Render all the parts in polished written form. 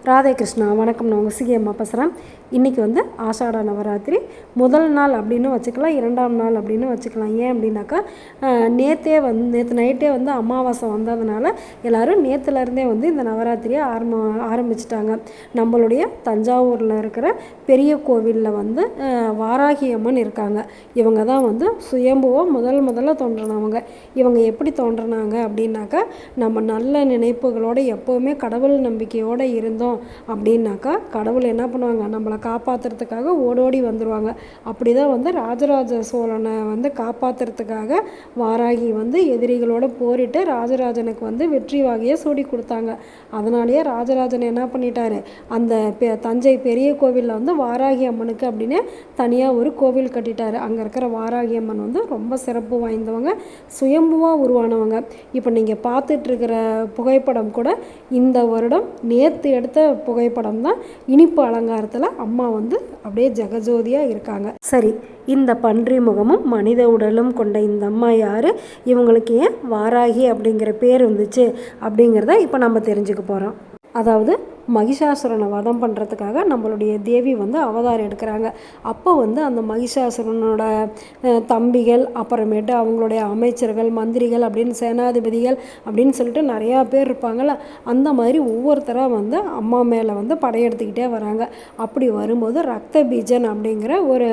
ராதே கிருஷ்ணா. வணக்கம். நான் உங்கள் சிகி அம்மா பேசுகிறேன். இன்றைக்கி ஆஷாட நவராத்திரி முதல் நாள் அப்படின்னு வச்சுக்கலாம், இரண்டாம் நாள் அப்படின்னு வச்சுக்கலாம். ஏன் அப்படின்னாக்கா நேற்று நைட்டே அமாவாசை வந்ததுனால எல்லோரும் நேற்றுலேருந்தே இந்த நவராத்திரியை ஆரம்பிச்சிட்டாங்க. நம்மளுடைய தஞ்சாவூரில் இருக்கிற பெரிய கோவிலில் வாராகி அம்மன் இருக்காங்க. இவங்க தான் சுயம்புவாக முதல்ல தோன்றினவங்க. இவங்க எப்படி தோன்றினாங்க அப்படின்னாக்கா, நம்ம நல்ல நினைப்புகளோடு எப்போவுமே கடவுள் நம்பிக்கையோடு இருந்தோம் அப்படின்னாக்கா கடவுள் என்ன பண்ணுவாங்க, நம்மளை காப்பாற்றுறதுக்காக ஓடோடி வந்துடுவாங்க. அப்படி தான் ராஜராஜ சோழனை காப்பாற்றுறதுக்காக வாராகி எதிரிகளோடு போரிட்டு ராஜராஜனுக்கு வெற்றி வாகையை சூடி கொடுத்தாங்க. அதனாலேயே ராஜராஜன் என்ன பண்ணிட்டாரு, அந்த தஞ்சை பெரிய கோவிலில் வாராகி அம்மனுக்கு அப்படின்னு தனியாக ஒரு கோவில் கட்டிட்டாரு. அங்கே இருக்கிற வாராகி அம்மன் ரொம்ப சிறப்பு வாய்ந்தவங்க, சுயம்புவாக உருவானவங்க. இப்போ நீங்கள் பார்த்துட்ருக்கிற புகைப்படம் கூட இந்த வருடம் நேற்று எடுத்த புகைப்படம் தான். இனிப்பு அலங்காரத்தில் அம்மா அப்படியே ஜெகஜோதியாக இருக்காங்க. சரி, இந்த பன்றி முகமும் மனித உடலும் கொண்ட இந்த அம்மா யார், இவங்களுக்கு ஏன் வாராகி அப்படிங்கிற பேர் வந்துச்சு அப்படிங்கிறத இப்போ நம்ம தெரிஞ்சுக்க போகிறோம். அதாவது மகிஷாசுரனை வதம் பண்ணுறதுக்காக நம்மளுடைய தேவி அவதாரம் எடுக்கிறாங்க. அப்போ அந்த மகிஷாசுரனோட தம்பிகள், அப்புறமேட்டு அவங்களுடைய அமைச்சர்கள், மந்திரிகள் அப்படின்னு சேனாதிபதிகள் அப்படின்னு சொல்லிட்டு நிறையா பேர் இருப்பாங்கள்ல, அந்த மாதிரி ஒவ்வொருத்தராக அம்மா மேலே படையெடுத்துக்கிட்டே வராங்க. அப்படி வரும்போது ரத்த பீஜன் அப்படிங்கிற ஒரு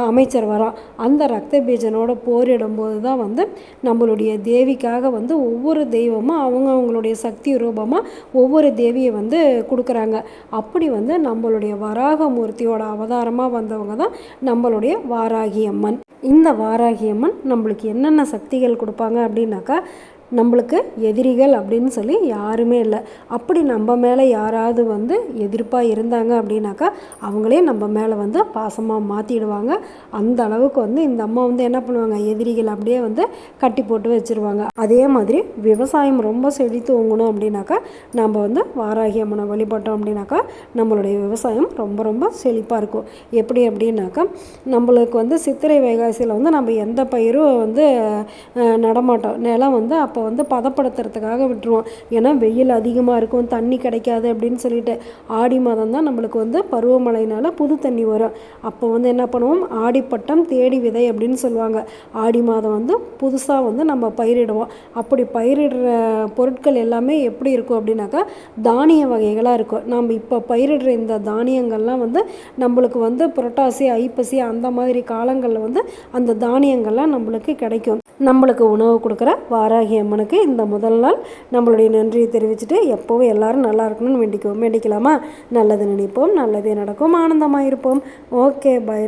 அமைச்சர் வரான். அந்த ரத்த பீஜனோட போரிடும்போது தான் நம்மளுடைய தேவிக்காக ஒவ்வொரு தெய்வமும் அவங்களுடைய சக்தி ரூபமாக ஒவ்வொரு தேவியை கொடுக்குறாங்க. அப்படி நம்மளுடைய வராகமூர்த்தியோட அவதாரமாக வந்தவங்க தான் நம்மளுடைய வாராகி அம்மன். இந்த வாராகி அம்மன் நம்மளுக்கு என்னென்ன சக்திகள் கொடுப்பாங்க அப்படின்னாக்கா, நம்மளுக்கு எதிரிகள் அப்படின்னு சொல்லி யாருமே இல்லை. அப்படி நம்ம மேலே யாராவது எதிர்ப்பாக இருந்தாங்க அப்படின்னாக்கா அவங்களே நம்ம மேலே பாசமாக மாற்றிடுவாங்க. அந்த அளவுக்கு இந்த அம்மா என்ன பண்ணுவாங்க, எதிரிகள் அப்படியே கட்டி போட்டு வச்சுருவாங்க. அதே மாதிரி விவசாயம் ரொம்ப செழித்து ஓங்கணும் அப்படின்னாக்கா நம்ம வாராகி அம்மனை வழிபட்டோம் அப்படின்னாக்கா நம்மளுடைய விவசாயம் ரொம்ப ரொம்ப செழிப்பாக இருக்கும். எப்படி அப்படின்னாக்கா, நம்மளுக்கு சித்திரை வைகாசியில் நம்ம எந்த பயிரும் நடமாட்டோம். நிலம் அப்போ பதப்படுத்துறதுக்காக விட்டுருவோம். ஏன்னா வெயில் அதிகமாக இருக்கும், தண்ணி கிடைக்காது அப்படின்னு சொல்லிட்டு. ஆடி மாதம் தான் நம்மளுக்கு பருவமழையினால் புது தண்ணி வரும். அப்போ என்ன பண்ணுவோம், ஆடிப்பட்டம் தேடி விதை அப்படின்னு சொல்லுவாங்க. ஆடி மாதம் புதுசாக நம்ம பயிரிடுவோம். அப்படி பயிரிடுற பொருட்கள் எல்லாமே எப்படி இருக்கும் அப்படின்னாக்கா தானிய வகைகளாக இருக்கும். நம்ம இப்போ பயிரிடுற இந்த தானியங்கள்லாம் நம்மளுக்கு புரட்டாசி, ஐப்பசி அந்த மாதிரி காலங்களில் அந்த தானியங்கள்லாம் நம்மளுக்கு கிடைக்கும். நம்மளுக்கு உணவு கொடுக்குற வாராகி அம்மனுக்கு இந்த முதல் நாள் நம்மளுடைய நன்றியை தெரிவிச்சுட்டு எப்போவும் எல்லாரும் நல்லா இருக்கணும்னு வேண்டிக்கலாமா? நல்லது நினைப்போம், நல்லதே நடக்கும், ஆனந்தமாக இருப்போம். Okay, by.